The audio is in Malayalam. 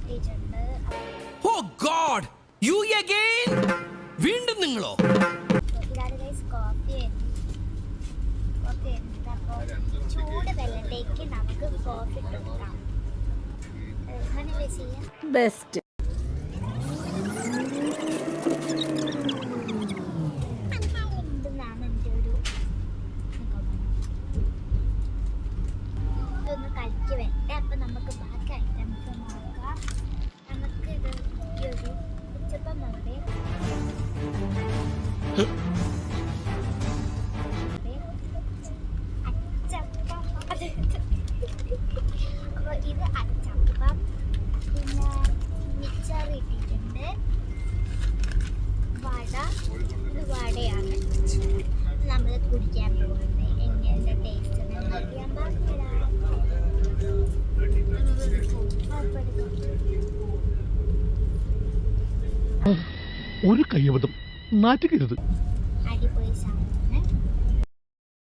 കിട്ടിയിട്ടുണ്ട്. ഓ ഗോഡ്, യു അഗൈൻ? വീണ്ടും നിങ്ങളോ? ഇതാണ് ഗൈസ് കോഫി. അപ്പോൾ ചൂട് വെള്ളത്തേക്ക് നമുക്ക് കോഫി ഇട്ടാം. അങ്ങനെ ചെയ്യാം. ബെസ്റ്റ്. എന്താണ് എൻ്റെ ഒരു ഇതൊന്ന് കളിക്ക് വരട്ടെ. അപ്പം നമുക്ക് ബാക്കി ഐറ്റംസ് നോക്കാം. നമുക്ക് ഇത് ഈ ഒരു ഉച്ചപ്പം നമ്മുടെ അച്ചപ്പം. അപ്പോൾ ഇത് അച്ചപ്പം, പിന്നെ മിച്ചർ ഇട്ടിട്ടുണ്ട്, വട. ഇത് വടയാണ് നമ്മൾ കുടിക്കാൻ പോകുന്നത്. എങ്ങനെയുള്ള ടേസ്റ്റ് നിങ്ങൾക്ക് ഞാൻ പറഞ്ഞുതരാം. ഒരു കയ്യബദ്ധം, നാറ്റുകരുത്. അടിപൊളി സാധനമാണ്.